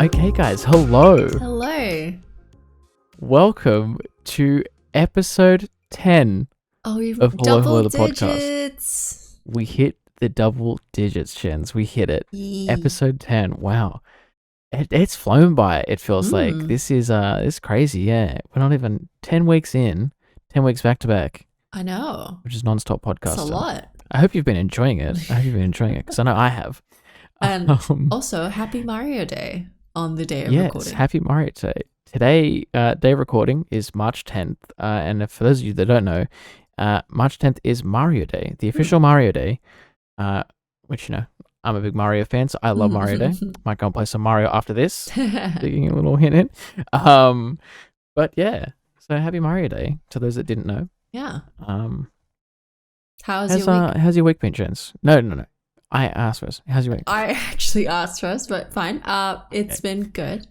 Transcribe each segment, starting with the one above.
Okay, guys, hello. Hello. Welcome to episode 10 Oh, you've of Hello double the digits. podcast. We hit the double digits, Jenz. We hit it. Yee. Episode 10. Wow. It's flown by, it feels like. This is crazy, yeah. We're not even 10 weeks in, 10 weeks back to back. I know. Which is non-stop podcast. That's a lot. I hope you've been enjoying it. Because I know I have. And also, happy Mario Day on the day of recording. Yes, happy Mario Day. Today, day of recording is March 10th. And for those of you that don't know, March 10th is Mario Day, the official Mario Day, which, you know, I'm a big Mario fan, so I love Mario Day. Might go and play some Mario after this. Digging a little hint in. But yeah, so happy Mario Day to those that didn't know. Yeah. How's your week been, Jenz? No. I asked first. How's your week? I actually asked first, but fine. It's been good.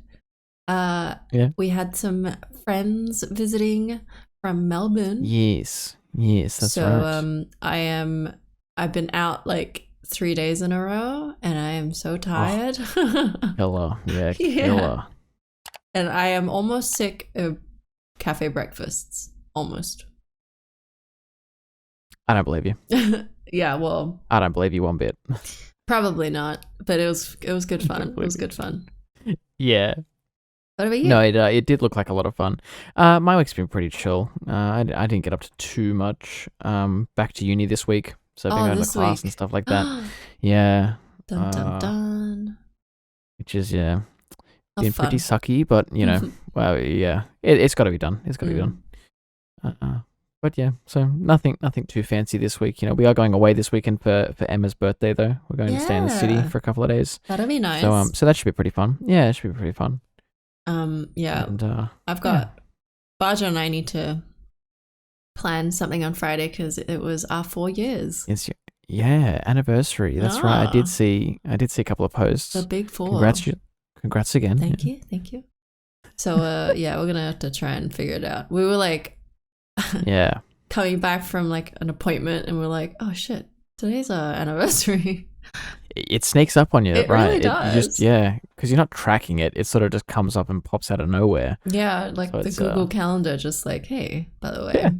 We had some friends visiting from Melbourne. Yes, that's right. So I've been out like 3 days in a row, and I am so tired. Killer, killer. And I am almost sick of cafe breakfasts. Almost. I don't believe you. Yeah, well, I don't believe you one bit. Probably not, but it was good fun. It was good fun. Yeah. What about you? No, it did look like a lot of fun. My week's been pretty chill. I didn't get up to too much. Back to uni this week, so I've been going to class and stuff like that. Yeah. Dun dun dun. Which is been pretty sucky, but you know, well, yeah, it's got to be done. It's got to be done. But yeah, so nothing too fancy this week. You know, we are going away this weekend for Emma's birthday, though. We're going to stay in the city for a couple of days. That'll be nice. So that should be pretty fun. Yeah, it should be pretty fun. Yeah. And, I've got Baja and I need to plan something on Friday because it was our 4 years. It's anniversary. That's right. I did see a couple of posts. The big 4. Congrats again. Thank you. So we're gonna have to try and figure it out. We were like. Coming back from like an appointment and we're like, oh shit, today's our anniversary. It sneaks up on you, it right? Really does. Because you're not tracking it. It sort of just comes up and pops out of nowhere. Yeah, like so the Google Calendar, just like, hey, by the way.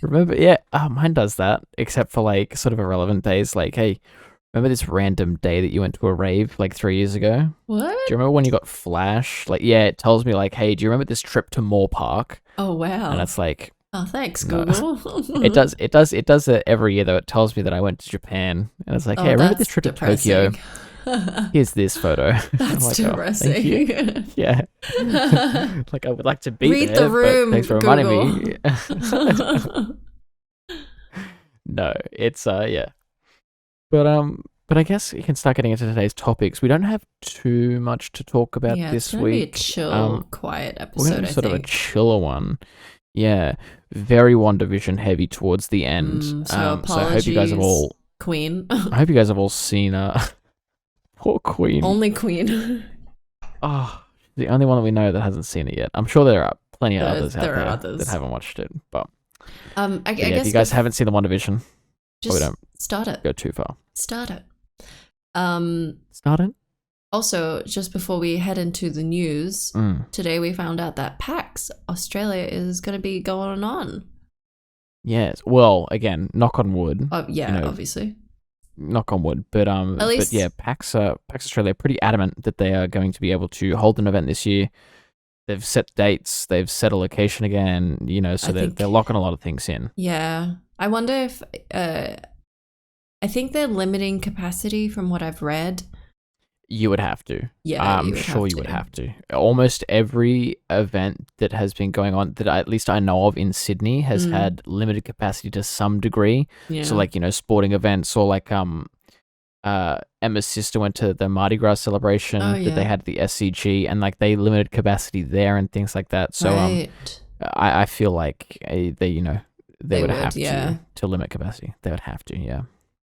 Remember, mine does that, except for like sort of irrelevant days. Like, hey, remember this random day that you went to a rave like 3 years ago? What? Do you remember when you got flash? Like, it tells me like, hey, do you remember this trip to Moore Park? Oh wow! And it's like, oh thanks, Google. No. It does it every year though. It tells me that I went to Japan, and it's like, hey, remember this trip to Tokyo? Here's this photo. That's like, depressing. Oh, thank you. Yeah. Like I would like to be Read there, the room. But thanks for reminding me. No, it's But I guess we can start getting into today's topics. We don't have too much to talk about this week. It's gonna be a chill, quiet episode. We're gonna do sort of a chiller one. Yeah, very WandaVision heavy towards the end. So I hope you guys have all Queen. I hope you guys have all seen poor Queen. Only Queen. The only one that we know that hasn't seen it yet. I'm sure there are plenty of others out there that haven't watched it. But I guess if you guys haven't seen the WandaVision, just don't start it. Go too far. Start it. Start it. Also, just before we head into the news, today we found out that PAX Australia is going to be going on. Yes. Well, again, knock on wood. Obviously. Knock on wood. But at least, PAX Australia are pretty adamant that they are going to be able to hold an event this year. They've set dates. They've set a location again. You know, so they're locking a lot of things in. Yeah. I wonder if I think they're limiting capacity from what I've read. You would have to. Yeah, I'm sure you would have to. Almost every event that has been going on that at least I know of in Sydney has had limited capacity to some degree. Yeah. So like, you know, sporting events or like Emma's sister went to the Mardi Gras celebration that they had at the SCG and like they limited capacity there and things like that. So I feel like they would have to limit capacity. They would have to, yeah.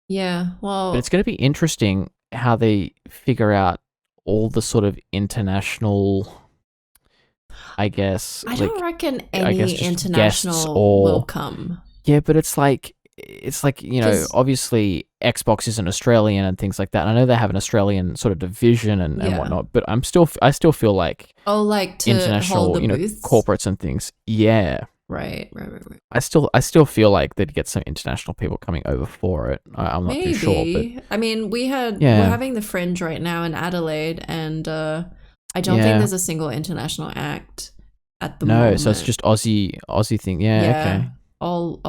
Yeah, well... But it's going to be interesting how they figure out all the sort of international, I guess... I don't reckon any international will come. Yeah, but it's like, you know, obviously Xbox isn't Australian and things like that. And I know they have an Australian sort of division and whatnot, but I still feel like like to international, hold the booths? corporates and things. Yeah. Right. I still feel like they'd get some international people coming over for it. I'm not too sure, but I mean, we're having the Fringe right now in Adelaide, and I don't think there's a single international act at the moment. No, so it's just Aussie thing. Yeah, okay. All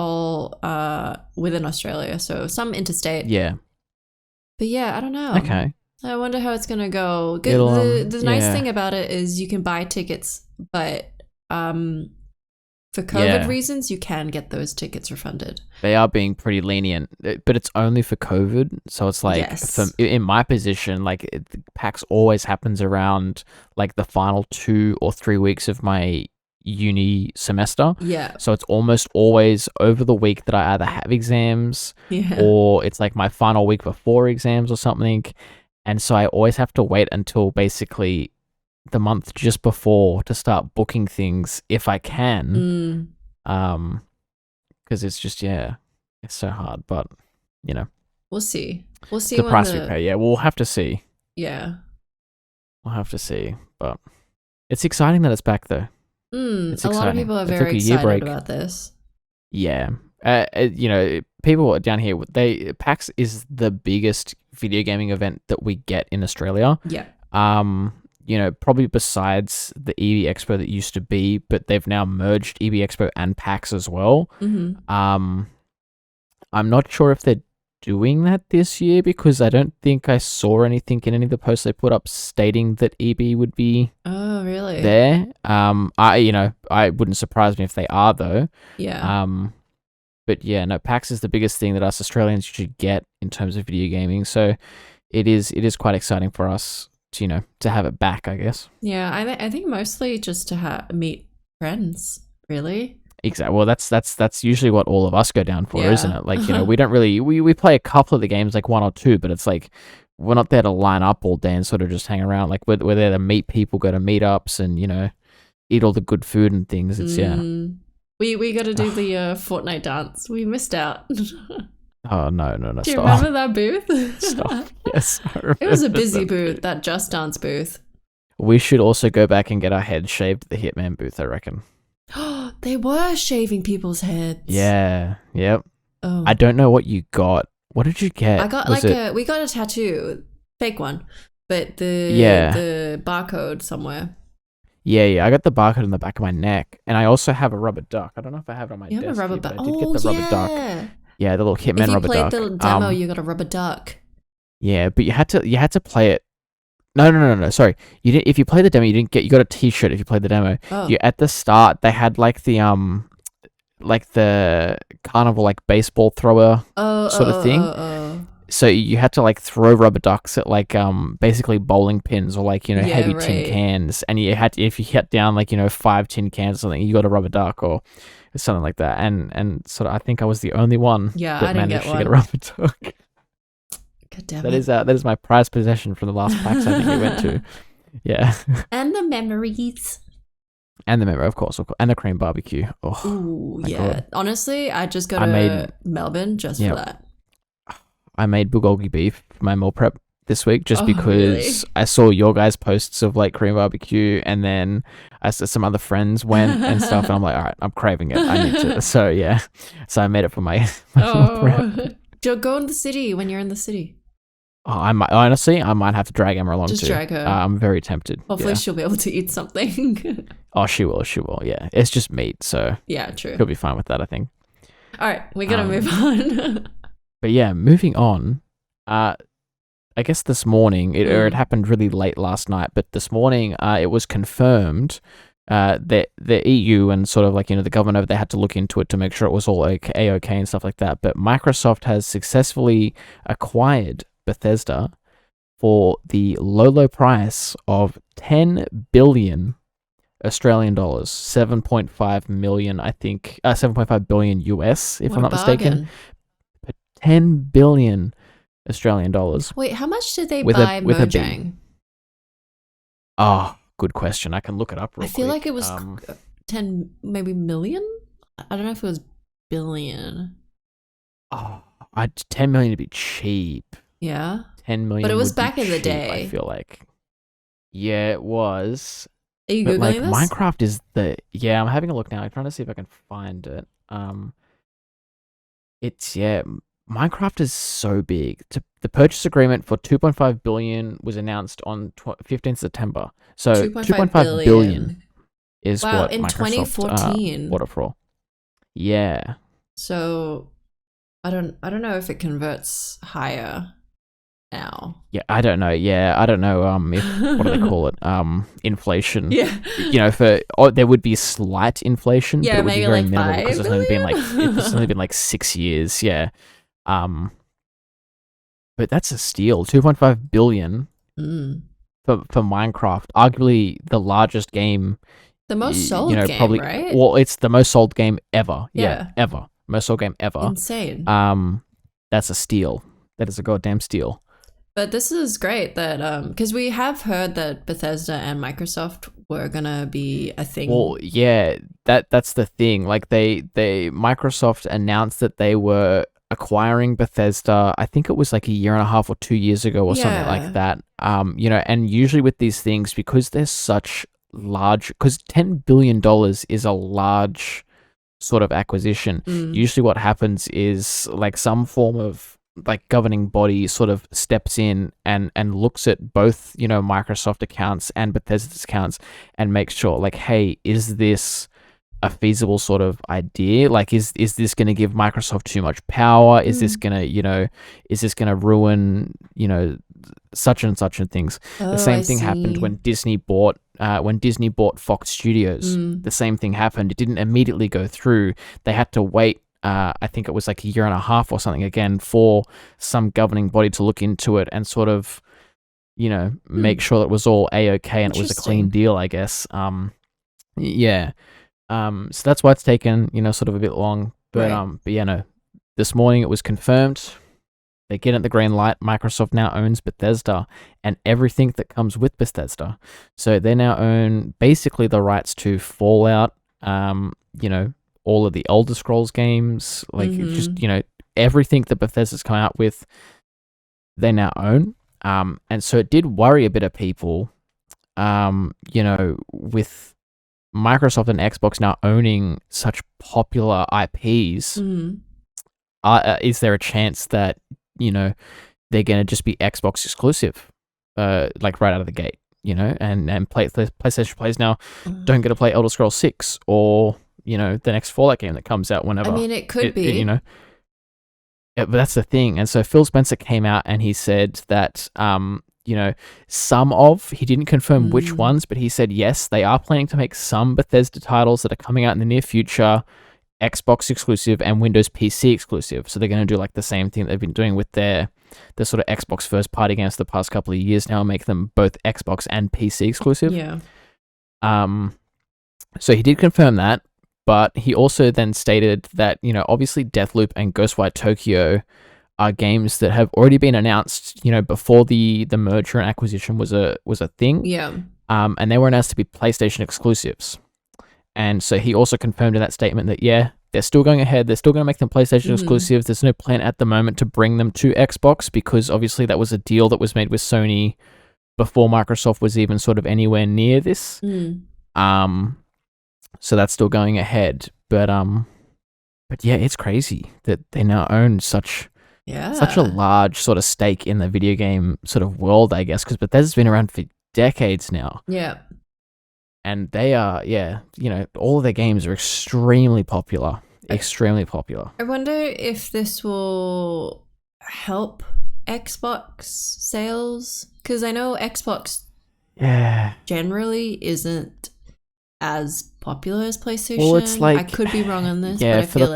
within Australia, so some interstate. Yeah. But yeah, I don't know. Okay. I wonder how it's gonna go. The nice thing about it is you can buy tickets, but for COVID reasons, you can get those tickets refunded. They are being pretty lenient, but it's only for COVID. So it's like, in my position, like PAX always happens around like the final 2 or 3 weeks of my uni semester. Yeah. So it's almost always over the week that I either have exams or it's like my final week before exams or something. And so I always have to wait until basically the month just before to start booking things if I can. Because it's just, it's so hard, but we'll see the price we pay. We'll have to see. We'll have to see, but it's exciting that it's back though. It's exciting. A lot of people are very excited about this. People down here, PAX is the biggest video gaming event that we get in Australia. Probably besides the EB Expo that used to be, but they've now merged EB Expo and PAX as well. I'm not sure if they're doing that this year because I don't think I saw anything in any of the posts they put up stating that EB would be there. I wouldn't surprise me if they are though. But PAX is the biggest thing that us Australians should get in terms of video gaming. So it is quite exciting for us to have it back, I guess. I think mostly just to meet friends, really. Exactly. Well, that's usually what all of us go down for, isn't it? Like, we don't really we play a couple of the games, like 1 or 2, but it's like we're not there to line up all day and sort of just hang around. Like we're there to meet people, go to meetups, and eat all the good food and things. It's We got to do the Fortnite dance. We missed out. Oh no! Do you remember that booth? Stop. Yes, I remember. It was a busy booth. That Just Dance booth. We should also go back and get our heads shaved at the Hitman booth, I reckon. They were shaving people's heads. Yeah. Yep. Oh. I don't know what you got. What did you get? I got we got a tattoo, fake one, but the barcode somewhere. Yeah. I got the barcode on the back of my neck, and I also have a rubber duck. I don't know if I have it on my desk. You have a rubber duck. I did get the rubber duck. Yeah, the little Hitman rubber duck. If you played the demo, you got a rubber duck. Yeah, but you had to play it. No. Sorry, you didn't. If you played the demo, you got a T-shirt. If you played the demo, at the start they had like the carnival like baseball thrower sort of thing. So you had to like throw rubber ducks at like basically bowling pins or like heavy tin cans, and you had to, if you hit down like 5 tin cans or something, you got a rubber duck or something like that. And sort of I think I was the only one that managed to get a rubber duck. God damn it. That is my prized possession from the last PAX I think we went to. Yeah. And the memories. And the memory, of course. And the cream barbecue. Oh, ooh, yeah. God. Honestly, I just go to Melbourne just for that. I made bulgogi beef for my meal prep this week just because I saw your guys' posts of like cream barbecue, and then I saw some other friends went and stuff, and I'm like, all right, I'm craving it. I need to. So yeah, so I made it for my meal prep. Go in the city when you're in the city. Oh, I might have to drag Emma along just too. Drag her. I'm very tempted. Hopefully she'll be able to eat something. Oh, she will. Yeah, it's just meat, so yeah, true. She'll be fine with that, I think. All right, we gotta move on. But yeah, moving on. I guess this morning, it happened really late last night, but this morning it was confirmed that the EU and sort of like the government over there had to look into it to make sure it was all okay and stuff like that. But Microsoft has successfully acquired Bethesda for the low price of 10 billion Australian dollars, 7.5 million, I think, 7.5 billion US, if I'm not mistaken. But 10 billion Australian dollars. Wait, how much did they buy Mojang? Oh, good question. I can look it up real quick. I feel like it was 10, maybe million? I don't know if it was billion. Oh, 10 million to be cheap. Yeah. 10 million But it was would be back in the cheap, day. I feel like. Yeah, it was. Are you But Googling like this? Minecraft is yeah, I'm having a look now. I'm trying to see if I can find it. Minecraft is so big. The purchase agreement for 2.5 billion was announced on 15th September. So 2.5 billion is what in Microsoft 2014. bought it for. Yeah. So I don't know if it converts higher now. Yeah, I don't know. Yeah, I don't know. If what do they call it? Inflation. Yeah. There would be slight inflation, Yeah, but it would be very like minimal because it's only been like 6 years. Yeah. But that's a steal. 2.5 billion for Minecraft, arguably the largest game. The most sold game, probably, right? Well, it's the most sold game ever. Yeah, ever. Most sold game ever. Insane. That's a steal. That is a goddamn steal. But this is great that because we have heard that Bethesda and Microsoft were gonna be a thing. Well, yeah, that's the thing. Like Microsoft announced that they were acquiring Bethesda. I think it was like a year and a half or 2 years ago or something like that. And usually with these things, because they're such large, because $10 billion is a large sort of acquisition. Usually what happens is like some form of like governing body sort of steps in and looks at both, Microsoft accounts and Bethesda's accounts and makes sure like, hey, is this a feasible sort of idea? Like, is this going to give Microsoft too much power? Is this going to ruin, such and such and things? The same thing happened when Disney bought Fox Studios. The same thing happened. It didn't immediately go through. They had to wait. I think it was like a year and a half or something again for some governing body to look into it and sort of, make sure it was all A-okay and it was a clean deal, I guess. Yeah. So that's why it's taken, sort of a bit long. But but yeah, no. This morning it was confirmed. They get at the green light. Microsoft now owns Bethesda and everything that comes with Bethesda. So they now own basically the rights to Fallout, all of the Elder Scrolls games, like just, everything that Bethesda's come out with, they now own. And so it did worry a bit of people, with Microsoft and Xbox now owning such popular IPs. Is there a chance that, they're going to just be Xbox exclusive, like right out of the gate, and PlayStation players now don't get to play Elder Scrolls 6 or, the next Fallout game that comes out whenever. I mean, it could be. But that's the thing. And so Phil Spencer came out and he said that, he didn't confirm which ones, but he said, yes, they are planning to make some Bethesda titles that are coming out in the near future Xbox exclusive and Windows PC exclusive. So they're going to do like the same thing they've been doing with their sort of Xbox first party games the past couple of years now, make them both Xbox and PC exclusive. Yeah. So he did confirm that. But he also then stated that, obviously Deathloop and Ghostwire Tokyo are games that have already been announced, before the merger and acquisition was a thing. Yeah. And they were announced to be PlayStation exclusives. And so he also confirmed in that statement that, yeah, they're still going ahead. They're still going to make them PlayStation exclusives. There's no plan at the moment to bring them to Xbox because obviously that was a deal that was made with Sony before Microsoft was even sort of anywhere near this. So that's still going ahead, but yeah, it's crazy that they now own such a large sort of stake in the video game sort of world, I guess, because Bethesda's been around for decades now. Yeah, and they are, all of their games are extremely popular. I wonder if this will help Xbox sales, because I know Xbox generally isn't as popular as PlayStation. Well, it's like, I could be wrong on this. Yeah, but I feel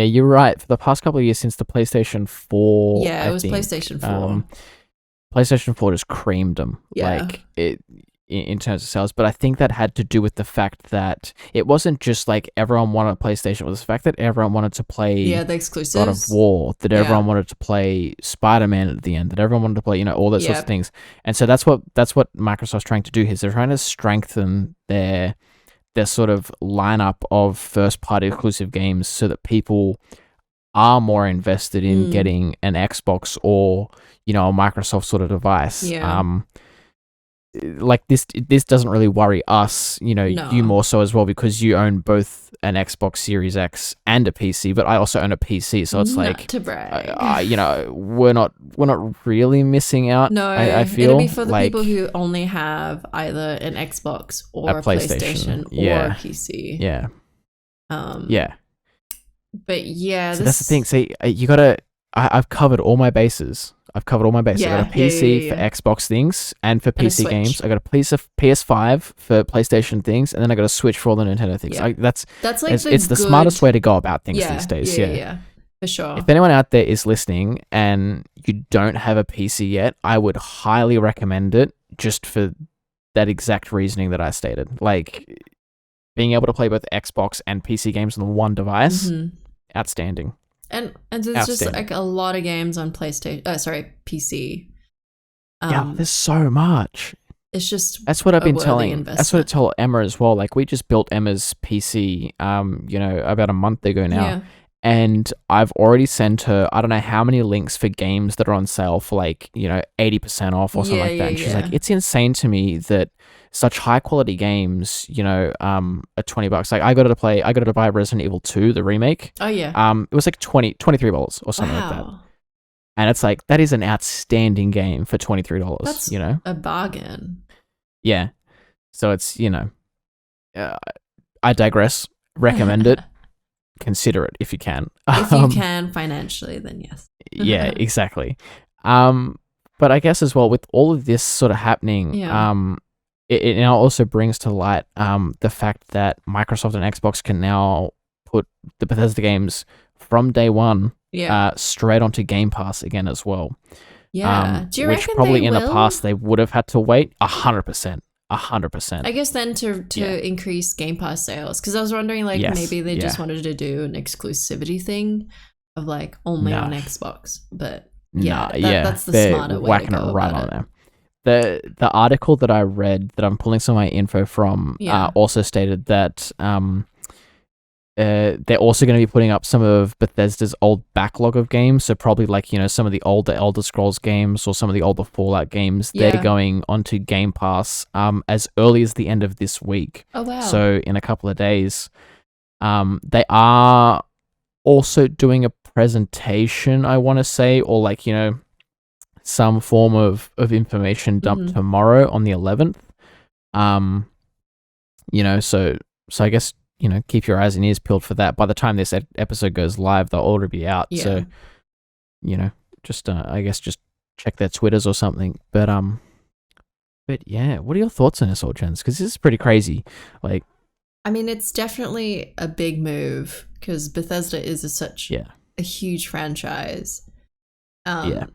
you're right. For the past couple of years since the PlayStation 4, it was PlayStation 4. PlayStation 4 just creamed them. Yeah. Like it in terms of sales, but I think that had to do with the fact that it wasn't just like everyone wanted a PlayStation. It was the fact that everyone wanted to play the exclusives, God of War, that everyone wanted to play Spider-Man at the end, that everyone wanted to play, all those sorts of things. And so that's what Microsoft's trying to do here. They're trying to strengthen their sort of lineup of first-party exclusive games so that people are more invested in getting an Xbox or, you know, a Microsoft sort of device. Yeah. Like this doesn't really worry us, you know, you more so as well, because you own both an Xbox Series X and a PC, but I also own a PC, so it's Not like to brag. you know, we're not really missing out. No, I feel it'll be for the like people who only have either an Xbox or a PlayStation or a PC. Yeah. Yeah. But yeah, so that's the thing. See, you gotta. I've covered all my bases. I got a PC for Xbox things and for PC games. I got a PS5 for PlayStation things, and then I got a Switch for all the Nintendo things. Yeah. That's like it's the smartest way to go about things these days. Yeah, for sure. If anyone out there is listening and you don't have a PC yet, I would highly recommend it, just for that exact reasoning that I stated. Like, being able to play both Xbox and PC games on one device, outstanding. And there's just like a lot of games on PC. Yeah, there's so much. It's just that's what I've been telling. That's what I told Emma as well. Like, we just built Emma's PC, you know, about a month ago now. Yeah. And I've already sent her, I don't know how many links for games that are on sale for, like, you know, 80% off or something like that. And she's like, it's insane to me that such high quality games, you know, are $20. Like, I got to buy Resident Evil 2, the remake. Oh yeah. It was like $23 or something like that. And it's like, that is an outstanding game for $23. That's, you know, a bargain. Yeah. So it's, you know, I digress. Recommend it. Consider it if you can. If you can financially, then yes. Yeah, exactly. But I guess as well, with all of this sort of happening, it now also brings to light the fact that Microsoft and Xbox can now put the Bethesda games from day one straight onto Game Pass again as well. Yeah. Do you which reckon probably they in will? the past they would have had to wait 100%. 100%. I guess then to increase Game Pass sales, because I was wondering, like, maybe they just wanted to do an exclusivity thing of like only on Xbox, but that's the smarter way to go right about on it. there. The article that I read, that I'm pulling some of my info from, also stated that they're also going to be putting up some of Bethesda's old backlog of games. So probably, like, you know, some of the older Elder Scrolls games or some of the older Fallout games, they're going onto Game Pass as early as the end of this week. Oh, wow. So in a couple of days. They are also doing a presentation, I want to say, or, like, you know, some form of information dumped tomorrow on the 11th. You know, so I guess, you know, keep your eyes and ears peeled for that. By the time this episode goes live, they'll already be out. Yeah. So, you know, just I guess just check their Twitters or something. But yeah, what are your thoughts on this, old Jenz? Because this is pretty crazy. Like, I mean, it's definitely a big move because Bethesda is such a huge franchise. Yeah,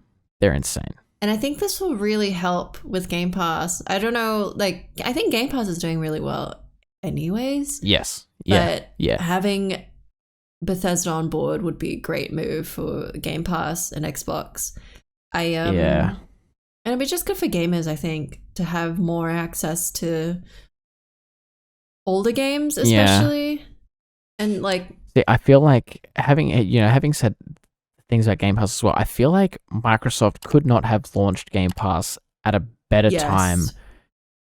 they're insane. And I think this will really help with Game Pass. I don't know, like, I think Game Pass is doing really well anyways. Yes. But having Bethesda on board would be a great move for Game Pass and Xbox. And it'd be just good for gamers, I think, to have more access to older games, especially. And, like, see, I feel like having said things about Game Pass as well, I feel like Microsoft could not have launched Game Pass at a better time,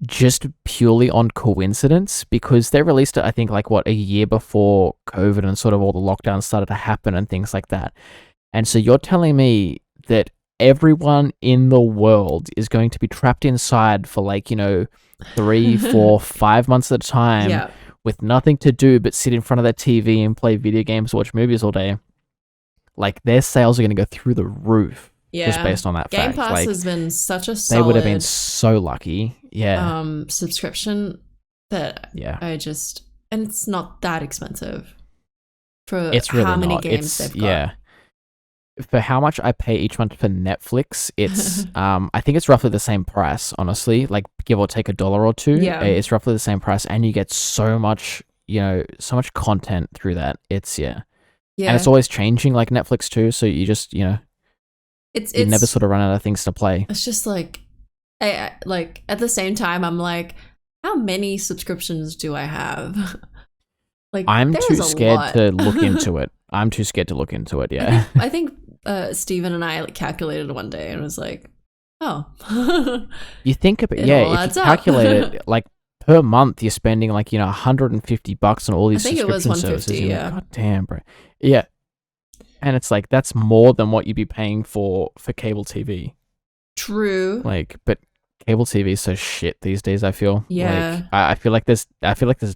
just purely on coincidence, because they released it, I think, like, a year before COVID and sort of all the lockdowns started to happen and things like that. And so you're telling me that everyone in the world is going to be trapped inside for, like, you know, 3, 4, 5 months at a time with nothing to do but sit in front of their TV and play video games, watch movies all day. Like, their sales are going to go through the roof. Yeah. Just based on that Game fact. Pass like, has been such a solid... They would have been so lucky. Yeah. Subscription that I just... And it's not that expensive for it's really how many not. games they've got. Yeah. For how much I pay each month for Netflix, it's... I think it's roughly the same price, honestly. Like, give or take $1 or $2. Yeah. It's roughly the same price. And you get so much, you know, so much content through that. It's, Yeah. And it's always changing, like Netflix too. So you just, you know... You never sort of run out of things to play. It's just like, like, at the same time, I'm like, how many subscriptions do I have? Like, I'm too scared to look into it. I'm too scared to look into it. Yeah. I think Steven and I calculated one day and was like, oh. You think about if you calculate it like per month, you're spending like $150 on all these subscription services. Yeah. God damn, bro. Yeah. And it's like that's more than what you'd be paying for cable TV. True. Like, but cable TV is so shit these days. I feel. Yeah. Like, I feel like there's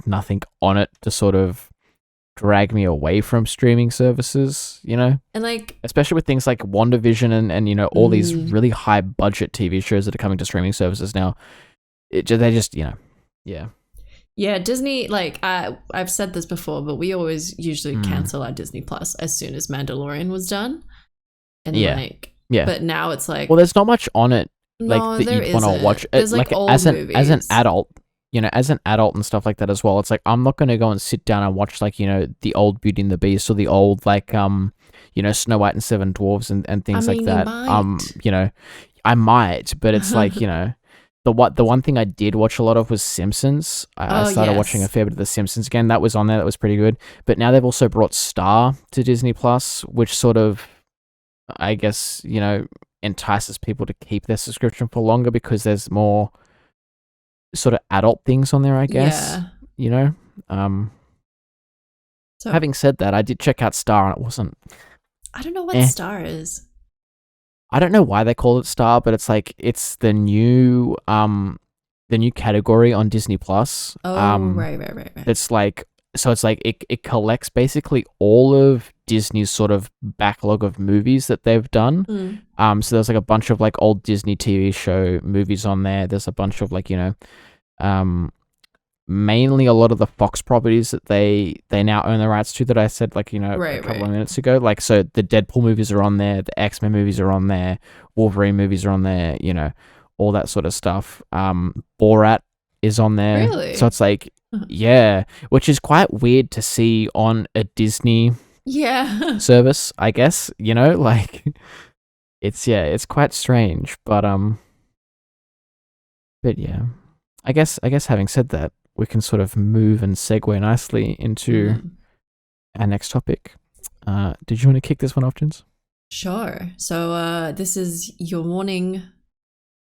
nothing on it to sort of drag me away from streaming services. And like, especially with things like WandaVision and all these really high budget TV shows that are coming to streaming services now. They just yeah. Yeah, Disney, like, I've said this before, but we always usually cancel our Disney Plus as soon as Mandalorian was done. And but now it's like, well, there's not much on it that you'd want to watch. There's like old as movies. an adult, as an adult and stuff like that as well. It's like I'm not going to go and sit down and watch like the old Beauty and the Beast or the old like Snow White and Seven Dwarfs and things like that. I might, but it's like the one thing I did watch a lot of was Simpsons. I started watching a fair bit of The Simpsons again. That was on there. That was pretty good. But now they've also brought Star to Disney Plus, which sort of, I guess, entices people to keep their subscription for longer because there's more sort of adult things on there, I guess. Yeah. So, having said that, I did check out Star and it wasn't. I don't know what Star is. I don't know why they call it Star, but it's like it's the new category on Disney Plus. Oh, right. It's like it collects basically all of Disney's sort of backlog of movies that they've done. So there's like a bunch of like old Disney TV show movies on there. There's a bunch of like mainly a lot of the Fox properties that they now own the rights to that I said like a couple of minutes ago. Like, so the Deadpool movies are on there, the X-Men movies are on there, Wolverine movies are on there, all that sort of stuff. Borat is on there. Really? So it's like, yeah, which is quite weird to see on a Disney service, I guess, like it's quite strange, but yeah, I guess having said that, we can sort of move and segue nicely into our next topic. Did you want to kick this one off, Jenz? Sure. So this is your warning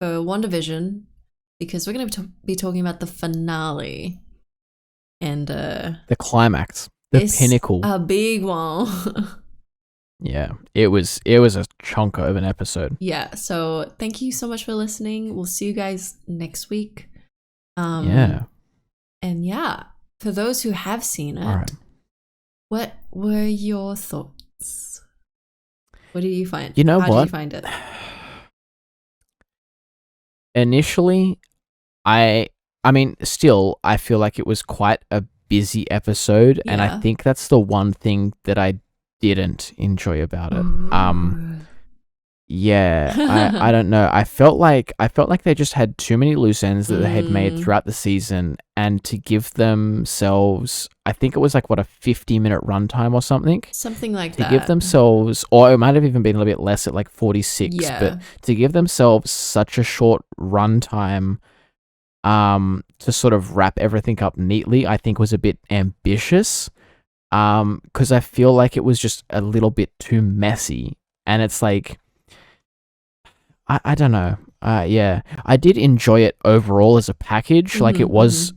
for WandaVision, because we're going to be talking about the finale and the climax, the pinnacle, a big one. Yeah, it was a chonker of an episode. Yeah. So thank you so much for listening. We'll see you guys next week. And for those who have seen it, what were your thoughts? What did you find? How did you find it? Initially, I feel like it was quite a busy episode, and I think that's the one thing that I didn't enjoy about it. I don't know. I felt like they just had too many loose ends that they had made throughout the season, and to give themselves, I think it was like a 50-minute runtime or something like that. To give themselves, or it might have even been a little bit less at like 46. But to give themselves such a short runtime, to sort of wrap everything up neatly, I think was a bit ambitious. Because I feel like it was just a little bit too messy, and it's like, I don't know. I did enjoy it overall as a package. Like, it was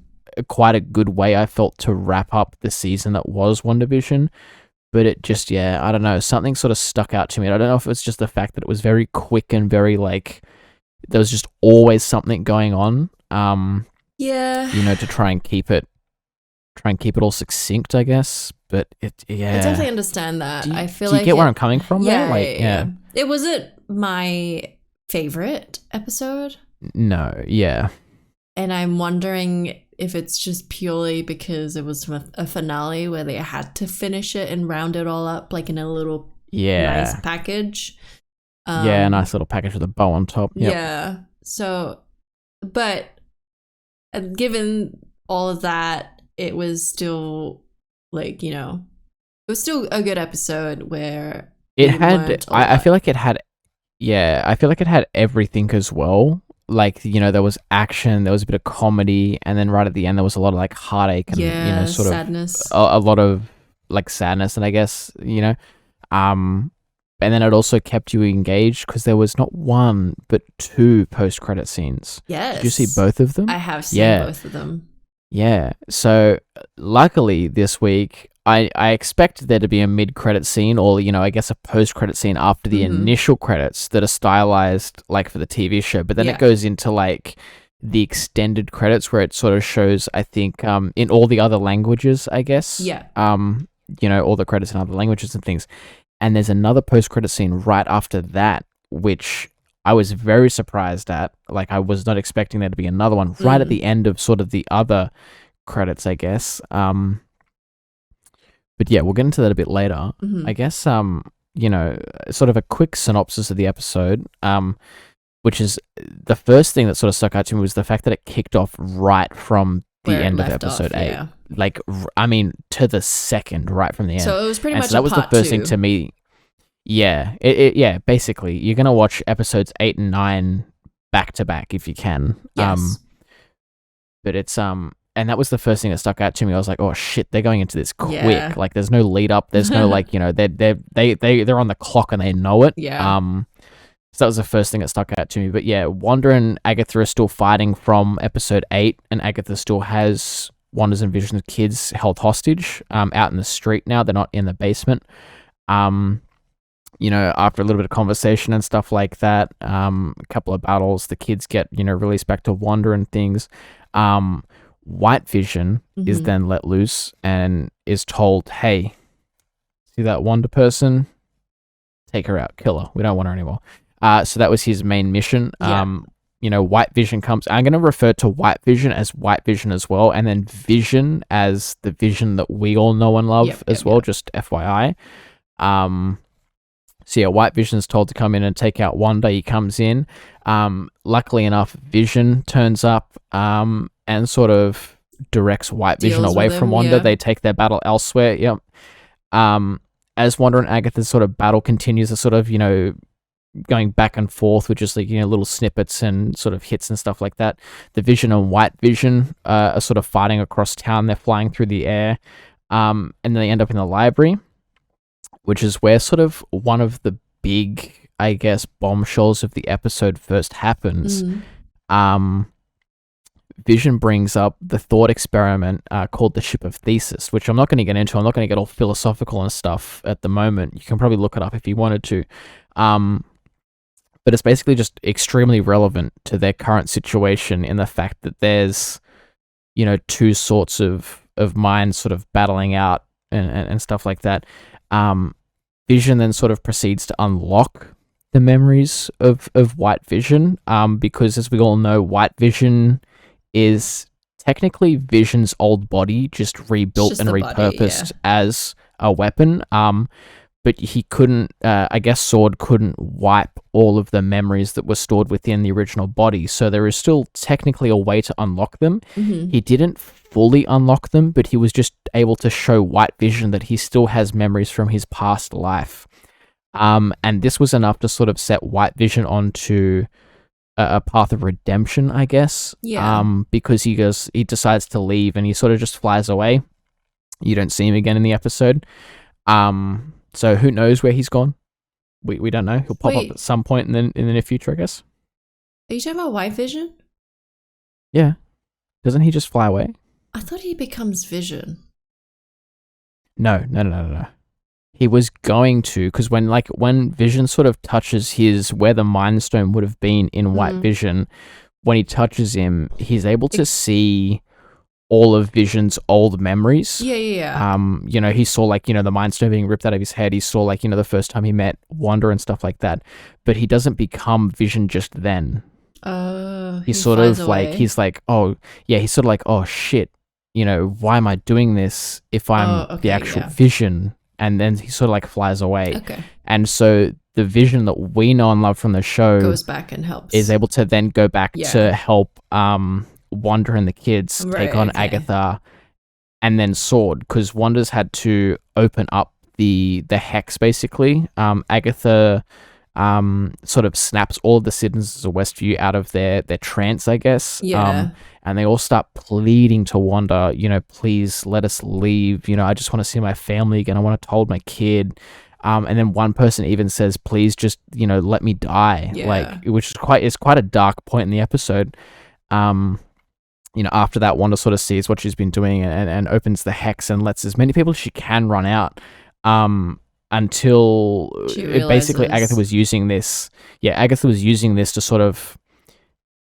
quite a good way, I felt, to wrap up the season that was WandaVision. But it just, I don't know, something sort of stuck out to me. I don't know if it's just the fact that it was very quick and very like, there was just always something going on. To try and keep it all succinct, I guess. But I definitely understand that. I feel do you like get where I'm coming from? Yeah. It wasn't my favorite episode. No, yeah. And I'm wondering if it's just purely because it was a finale where they had to finish it and round it all up like in a little nice package. A nice little package with a bow on top. Yep. Yeah. So, but given all of that, it was still like, it was still a good episode where it had, I feel like it had, I feel like it had everything as well. Like, there was action, there was a bit of comedy, and then right at the end there was a lot of like heartache and, sort sadness. of a lot of like sadness, and I guess, and then it also kept you engaged because there was not one but two post-credit scenes. Yes. Did you see both of them? I have seen both of them. Yeah. So luckily this week, I expected there to be a mid-credit scene, or I guess a post-credit scene after the initial credits that are stylized like for the TV show, but then it goes into like the extended credits where it sort of shows, I think, in all the other languages, I guess. Yeah. All the credits in other languages and things. And there's another post-credit scene right after that, which I was very surprised at. Like, I was not expecting there to be another one right at the end of sort of the other credits, I guess. But yeah, we'll get into that a bit later. I guess, sort of a quick synopsis of the episode, which is the first thing that sort of stuck out to me was the fact that it kicked off right from the end of episode 8. Yeah. Like, I mean, to the second, right from the end. So it was pretty much that was the first thing to me. Yeah, yeah. Basically, you're gonna watch episodes 8 and 9 back to back if you can. Yes. But it's and that was the first thing that stuck out to me. I was like, oh shit, they're going into this quick. Yeah. Like, there's no lead up. There's no like, they're on the clock and they know it. Yeah. So that was the first thing that stuck out to me. But yeah, Wanda and Agatha are still fighting from episode 8, and Agatha still has Wanda's and Vision's kids held hostage out in the street now. They're not in the basement. After a little bit of conversation and stuff like that, a couple of battles, the kids get, released back to Wanda and things. White Vision is then let loose and is told, hey, see that Wanda person? Take her out, kill her. We don't want her anymore. So that was his main mission. Yeah. White Vision comes. I'm going to refer to White Vision as White Vision as well, and then Vision as the Vision that we all know and love as well, just FYI. So yeah, White Vision's told to come in and take out Wanda. He comes in. Luckily enough, Vision turns up and sort of directs White Vision away from Wanda. Yeah. They take their battle elsewhere. Yep. As Wanda and Agatha's sort of battle continues, to sort of, going back and forth with just like, little snippets and sort of hits and stuff like that. The Vision and White Vision are sort of fighting across town. They're flying through the air. And then they end up in the library, which is where sort of one of the big, I guess, bombshells of the episode first happens. Vision brings up the thought experiment called the Ship of Thesis, which I'm not going to get into. I'm not going to get all philosophical and stuff at the moment. You can probably look it up if you wanted to. But it's basically just extremely relevant to their current situation in the fact that there's, two sorts of minds sort of battling out and stuff like that. Vision then sort of proceeds to unlock the memories of White Vision, because as we all know, White Vision is technically Vision's old body, just rebuilt and repurposed as a weapon. But he couldn't, I guess Sword couldn't wipe all of the memories that were stored within the original body. So there is still technically a way to unlock them. He didn't fully unlock them, but he was just able to show White Vision that he still has memories from his past life. And this was enough to sort of set White Vision onto a path of redemption, I guess. Yeah. Because he decides to leave and he sort of just flies away. You don't see him again in the episode. So who knows where he's gone? We don't know. He'll pop up at some point in the near future, I guess. Are you talking about White Vision? Yeah. Doesn't he just fly away? I thought he becomes Vision. No. He was going to, because when Vision sort of touches where the Mind Stone would have been in White Vision, when he touches him, he's able to see all of Vision's old memories. Yeah. He saw the Mind Stone being ripped out of his head. He saw the first time he met Wanda and stuff like that. But he doesn't become Vision just then. He's sort of away. He's like, oh yeah, he's sort of like, oh shit, why am I doing this if I'm the actual Vision? And then he sort of flies away. Okay. And so the Vision that we know and love from the show goes back and helps. Is able to then go back to help Wanda and the kids take on Agatha and then Sword, because Wanda's had to open up the hex basically. Agatha sort of snaps all of the citizens of Westview out of their trance, I guess. Yeah. And they all start pleading to Wanda, please let us leave. I just want to see my family again. I want to hold my kid. And then one person even says, please just, let me die. Yeah. Which is quite a dark point in the episode. After that, Wanda sort of sees what she's been doing and opens the hex and lets as many people as she can run out. Until basically Agatha was using this. Yeah, Agatha was using this to sort of,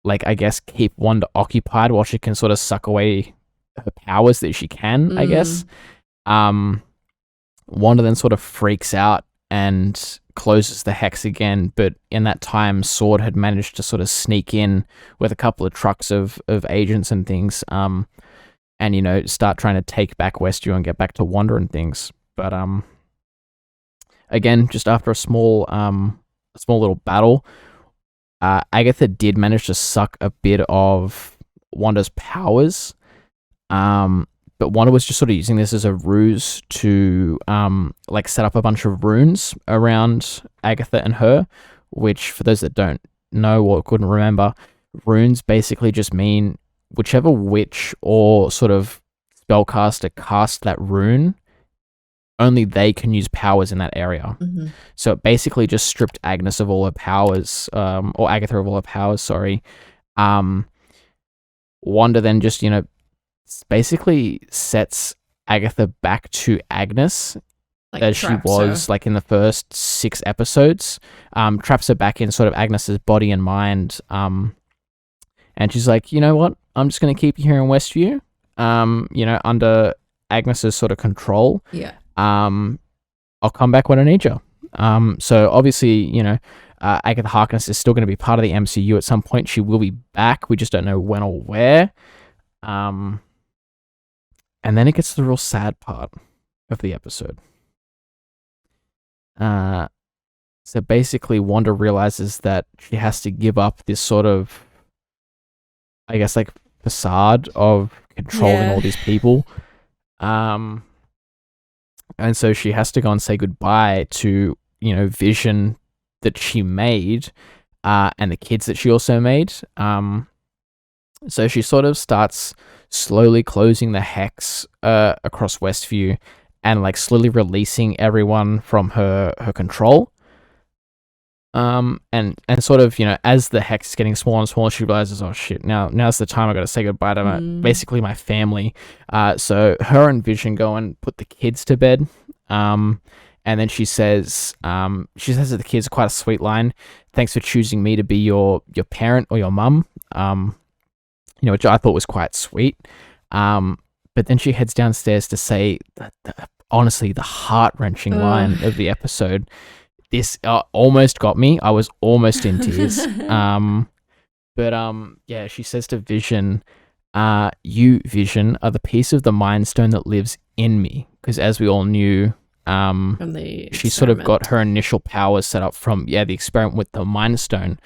I guess, keep Wanda occupied while she can sort of suck away her powers that she can, I guess. Wanda then sort of freaks out and closes the hex again, but in that time, SWORD had managed to sort of sneak in with a couple of trucks of agents and things, and start trying to take back Westview and get back to Wanda and things. But again, just after a small little battle, Agatha did manage to suck a bit of Wanda's powers, but Wanda was just sort of using this as a ruse to set up a bunch of runes around Agatha and her, which, for those that don't know or couldn't remember, runes basically just mean whichever witch or sort of spellcaster casts that rune, only they can use powers in that area. Mm-hmm. So it basically just stripped Agnes of all her powers, or Agatha of all her powers, sorry. Wanda then just, basically sets Agatha back to Agnes as she was in the first 6 episodes. Traps her back in sort of Agnes's body and mind. And she's like, you know what? I'm just going to keep you here in Westview, under Agnes's sort of control. Yeah. I'll come back when I need you. So obviously, Agatha Harkness is still going to be part of the MCU at some point. She will be back. We just don't know when or where. And then it gets to the real sad part of the episode. So basically, Wanda realizes that she has to give up this sort of, I guess, facade of controlling all these people. And so she has to go and say goodbye to, Vision that she made, and the kids that she also made. So she sort of starts slowly closing the hex across Westview and slowly releasing everyone from her control. And sort of, as the hex is getting smaller and smaller, she realizes, oh shit, now's the time I gotta say goodbye to basically my family. So her and Vision go and put the kids to bed. And then she says to the kids quite a sweet line, thanks for choosing me to be your parent or your mum. Which I thought was quite sweet. But then she heads downstairs to say honestly, the heart-wrenching line of the episode. This almost got me. I was almost in tears. But she says to Vision, you, Vision, are the piece of the Mind Stone that lives in me. Because as we all knew, she sort of got her initial powers set up from, the experiment with the Mind Stone.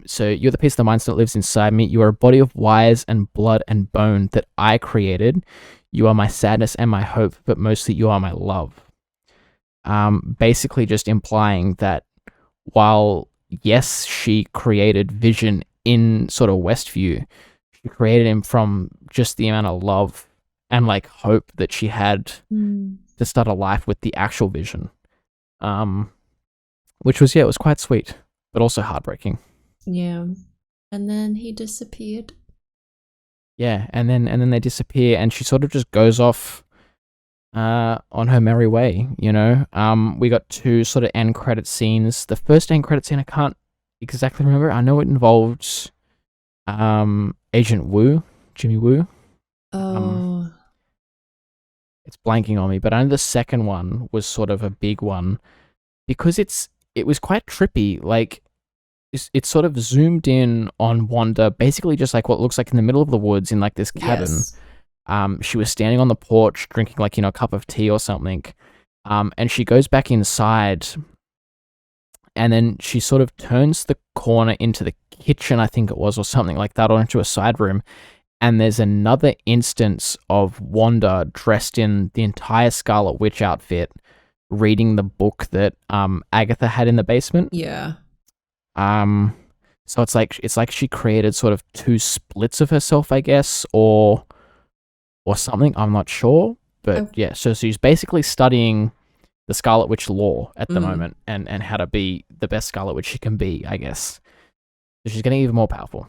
So you're the piece of the Mind Stone that lives inside me. You are a body of wires and blood and bone that I created. You are my sadness and my hope, but mostly you are my love. Basically just implying that while, yes, she created Vision in sort of Westview, she created him from just the amount of love and hope that she had to start a life with the actual Vision. Which was, it was quite sweet, but also heartbreaking. Yeah. And then he disappeared. Yeah, and then they disappear, and she sort of just goes off on her merry way, We got 2 sort of end credit scenes. The first end credit scene I can't exactly remember. I know it involved Agent Wu, Jimmy Wu. Oh. It's blanking on me, but I know the second one was sort of a big one because it was quite trippy. It sort of zoomed in on Wanda, basically just what looks like in the middle of the woods in this cabin. Yes. She was standing on the porch drinking a cup of tea or something. And she goes back inside, and then she sort of turns the corner into the kitchen, I think it was, or something like that, or into a side room. And there's another instance of Wanda dressed in the entire Scarlet Witch outfit, reading the book that Agatha had in the basement. Yeah. So it's like she created sort of two splits of herself, I guess, or something. I'm not sure, but yeah. So she's basically studying the Scarlet Witch lore at the moment, and how to be the best Scarlet Witch she can be, I guess. So she's getting even more powerful.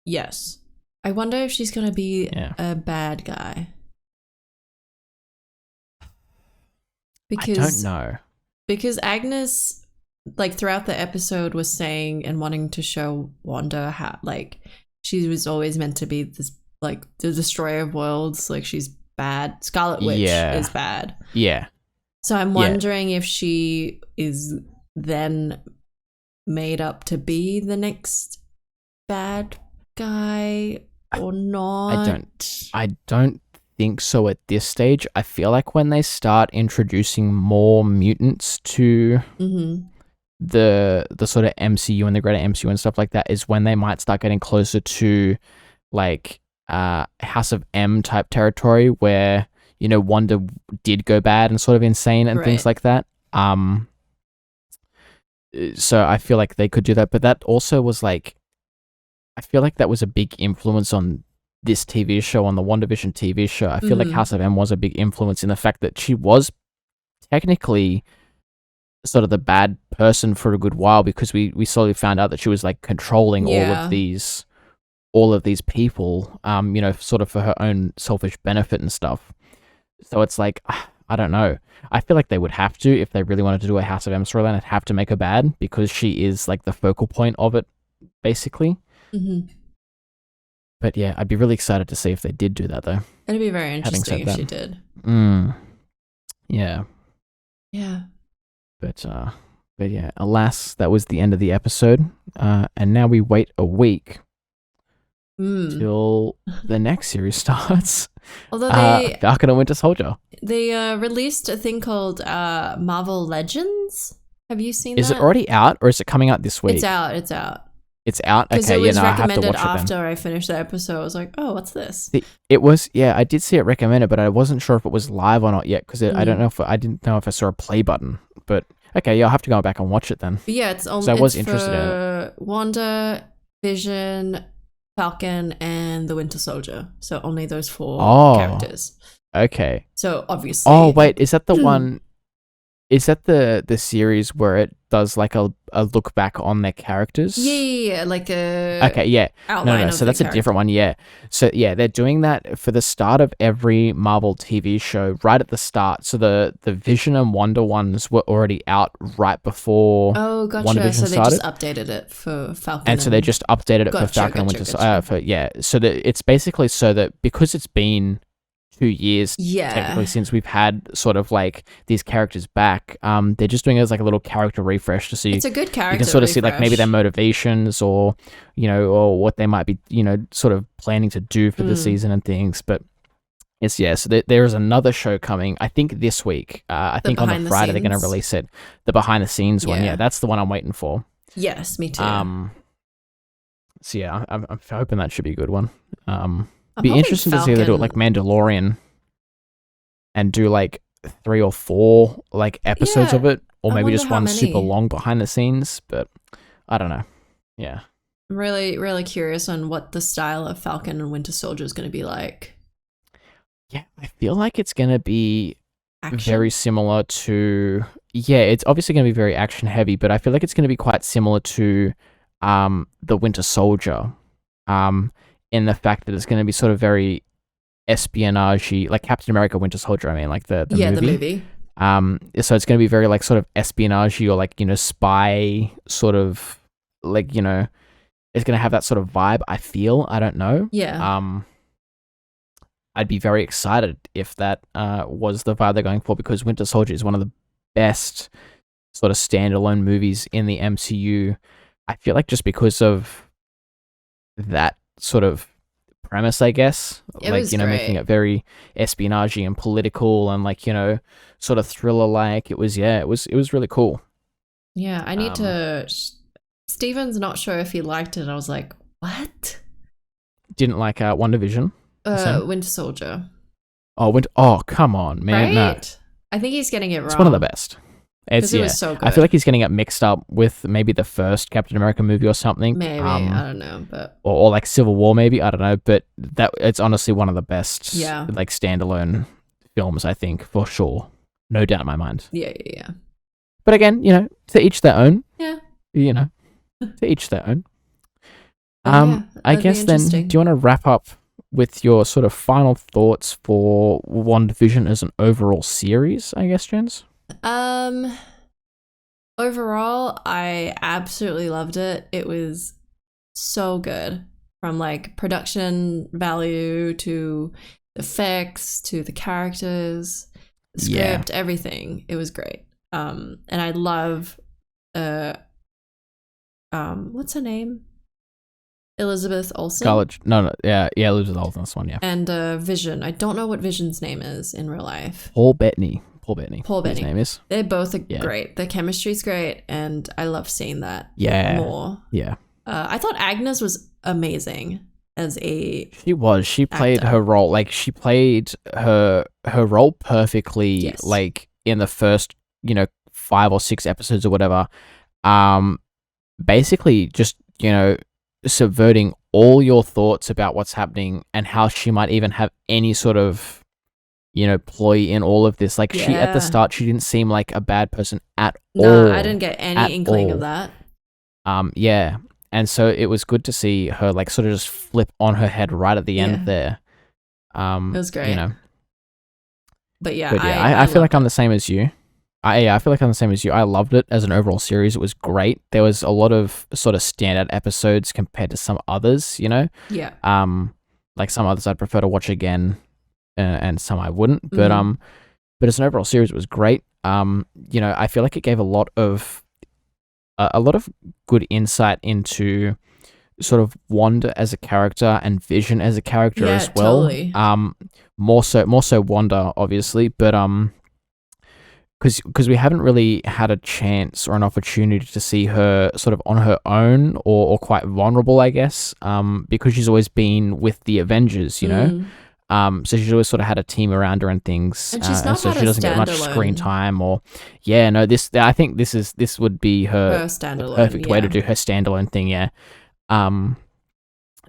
Yes. I wonder if she's gonna be a bad guy. Because I don't know. Because Agnes, like, throughout the episode was saying and wanting to show Wanda how, like, she was always meant to be this, like, the destroyer of worlds. Like, she's bad. Scarlet Witch is bad. Yeah. So I'm wondering if she is then made up to be the next bad guy or not. I don't think so at this stage. I feel like when they start introducing more mutants to the sort of MCU and the greater MCU and stuff like that is when they might start getting closer to like House of M type territory where, you know, Wanda did go bad and sort of insane and things like that. So I feel like they could do that, but that also was like, I feel like that was a big influence on this TV show, on the WandaVision TV show. I feel like House of M was a big influence in the fact that she was technically sort of the bad person for a good while, because we slowly found out that she was like controlling all of these people, you know, sort of for her own selfish benefit and stuff. So it's like, I don't know. I feel like they would have to, if they really wanted to do a House of M storyline, they'd have to make her bad because she is like the focal point of it, basically. But yeah, I'd be really excited to see if they did do that, though. It'd be very interesting if she did. Yeah. Yeah. But yeah, alas, that was the end of the episode. And now we wait a week till the next series starts. Although Falcon and Winter Soldier. They released a thing called Marvel Legends. Have you seen that? Is it already out, or is it coming out this week? It's out. It's out? Okay, because it was I have to recommended watch it after I finished the episode. I was like, oh, what's this? It was, I did see it recommended, but I wasn't sure if it was live or not yet, because I didn't know if I saw a play button. But okay, yeah, I'll have to go back and watch it then. But yeah, it's only. So I was interested in it. Wanda, Vision, Falcon, and the Winter Soldier. So only those four characters. Okay. So obviously. Oh wait, is that the one? Is that the series where it does like a look back on their characters? Yeah, like a. Okay, yeah. No. So that's a different one. Yeah. So yeah, they're doing that for the start of every Marvel TV show, right at the start. So the Vision and Wanda ones were already out right before. Oh, gotcha. WandaVision So they started. just updated it for Falcon. And so they just updated it for Falcon and Winter Soldier. So that it's basically so that because it's been 2 years technically since we've had sort of like these characters back, they're just doing it as like a little character refresh to see. It's a good character. You can sort of see like maybe their motivations, or you know, or what they might be, you know, sort of planning to do for the season and things. But it's so there is another show coming, I think this week. I think on the Friday they're going to release it, the behind the scenes one. Yeah, that's the one I'm waiting for. Yes, me too. So yeah, I'm hoping that should be a good one. Be interesting to see if they do it like Mandalorian and do like 3 or 4 like episodes of it, or maybe just one super long behind the scenes, but I don't know. Yeah. I'm really, really curious on what the style of Falcon and Winter Soldier is going to be like. Yeah, I feel like it's going to be very similar to... Yeah, it's obviously going to be very action heavy, but I feel like it's going to be quite similar to the Winter Soldier. In the fact that it's going to be sort of very espionage-y, like Captain America Winter Soldier, I mean, like the movie. Yeah, the movie. So it's going to be very like sort of espionage-y, or like, you know, spy sort of, like, you know, it's going to have that sort of vibe, I feel. I don't know. Yeah. I'd be very excited if that was the vibe they're going for, because Winter Soldier is one of the best sort of standalone movies in the MCU. I feel like just because of that sort of premise, I guess, like, you know, making it very espionage and political and like, you know, sort of thriller like. It was really cool. Yeah, I need to. Steven's not sure if he liked it. I was like, what? Didn't like WandaVision? Winter Soldier. Oh, come on, man. Right? I think he's getting it wrong. It's one of the best. Because it was so good. I feel like he's getting it mixed up with maybe the first Captain America movie or something. Maybe, I don't know, but or like Civil War, maybe, I don't know. But that it's honestly one of the best, like standalone films, I think, for sure, no doubt in my mind. Yeah. But again, to each their own. Yeah. To each their own. I guess then, do you want to wrap up with your sort of final thoughts for WandaVision as an overall series, I guess, Jenz? Overall, I absolutely loved it. It was so good, from like production value to effects to the characters, the script, everything. It was great. And I love what's her name? Elizabeth Olsen. Elizabeth Olsen, this one, And Vision. I don't know what Vision's name is in real life. Paul Bettany. His name is. They both are great. Their chemistry's great, and I love seeing that more. Yeah. I thought Agnes was amazing as a. She was. She played her role. Like, she played her role perfectly. Yes. Like in the first, 5 or 6 episodes or whatever. Basically, just subverting all your thoughts about what's happening and how she might even have any sort of ploy in all of this. Like, she at the start, she didn't seem like a bad person at all. No, I didn't get any inkling of that. Yeah. And so it was good to see her like sort of just flip on her head right at the end there. It was great. But I feel like I'm the same as you. I feel like I'm the same as you. I loved it as an overall series. It was great. There was a lot of sort of standout episodes compared to some others, Yeah. Like some others I'd prefer to watch again, and some I wouldn't. But as an overall series, it was great. I feel like it gave a lot of good insight into sort of Wanda as a character and Vision as a character as well. Totally. More so Wanda, obviously, but because we haven't really had a chance or an opportunity to see her sort of on her own or quite vulnerable, I guess, because she's always been with the Avengers, so she's always sort of had a team around her and things, and she's not so she doesn't get much screen time. I think this would be her perfect way to do her standalone thing.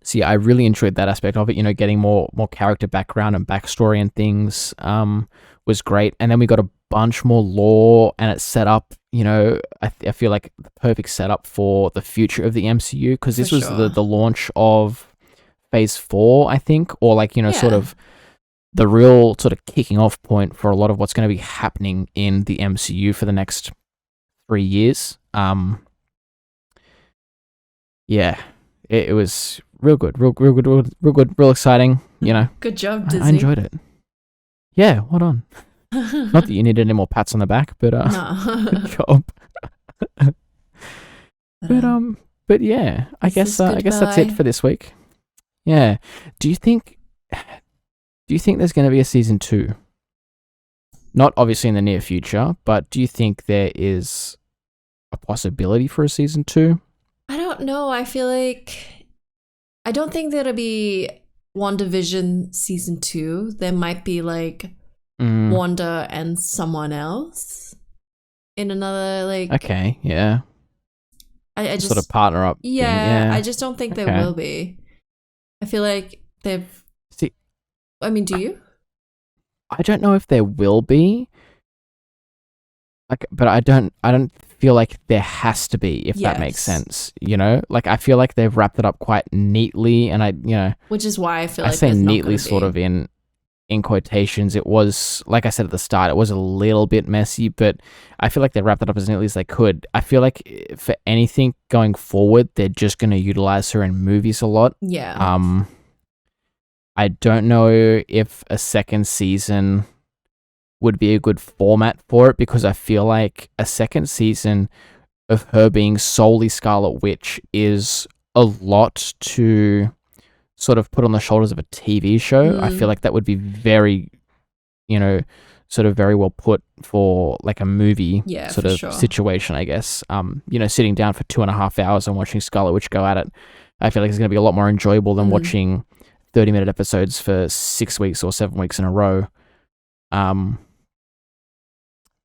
So I really enjoyed that aspect of it. Getting more character background and backstory and things was great, and then we got a bunch more lore, and it's set up. I feel like the perfect setup for the future of the MCU, because this was the launch of Phase 4, I think, or like sort of the real sort of kicking off point for a lot of what's going to be happening in the MCU for the next 3 years. It was real good, real exciting. Good job, Disney. I enjoyed it. Yeah, well done. Not that you needed any more pats on the back, but no. Good job. But yeah, I guess that's it for this week. Yeah. Do you think there's going to be a season 2? Not obviously in the near future, but do you think there is a possibility for a season 2? I don't know. I feel like I don't think there'll be WandaVision season 2. There might be like Wanda and someone else in another Okay, yeah. I just sort of partner up. Yeah, I just don't think there will be. I feel like they've. See, I mean, do you? I don't know if there will be. But I don't feel like there has to be, if that makes sense. I feel like they've wrapped it up quite neatly, and which is why I feel like I say neatly, sort of in quotations. It was, like I said at the start, it was a little bit messy, but I feel like they wrapped it up as neatly as they could. I feel like for anything going forward, they're just going to utilize her in movies a lot. Yeah. I don't know if a second season would be a good format for it, because I feel like a second season of her being solely Scarlet Witch is a lot to sort of put on the shoulders of a TV show. I feel like that would be very, sort of very well put for like a movie sort of situation, I guess. Sitting down for 2.5 hours and watching Scarlet Witch go at it, I feel like it's going to be a lot more enjoyable than watching 30-minute episodes for 6 weeks or 7 weeks in a row.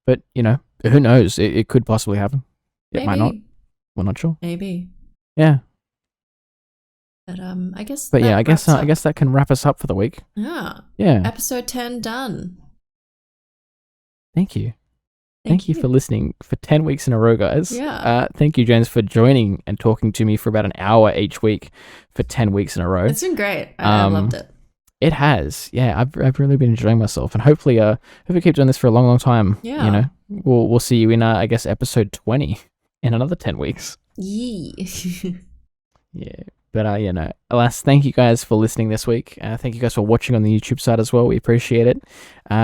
But, who knows? It could possibly happen. It might not. We're not sure. Maybe. Yeah. But I guess. But yeah, I guess that can wrap us up for the week. Yeah. Yeah. Episode 10 done. Thank you. Thank you for listening for 10 weeks in a row, guys. Yeah. Thank you, Jenz, for joining and talking to me for about an hour each week for 10 weeks in a row. It's been great. I loved it. It has. Yeah, I've really been enjoying myself, and hopefully keep doing this for a long, long time. Yeah. We'll see you in I guess episode 20 in another 10 weeks. Yee. Yeah. But alas, thank you guys for listening this week. Thank you guys for watching on the YouTube side as well. We appreciate it.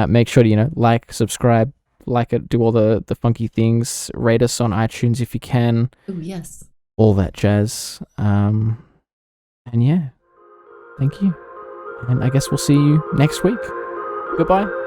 Make sure to like, subscribe, like it, do all the funky things. Rate us on iTunes if you can. Oh yes. All that jazz. And yeah, thank you. And I guess we'll see you next week. Goodbye.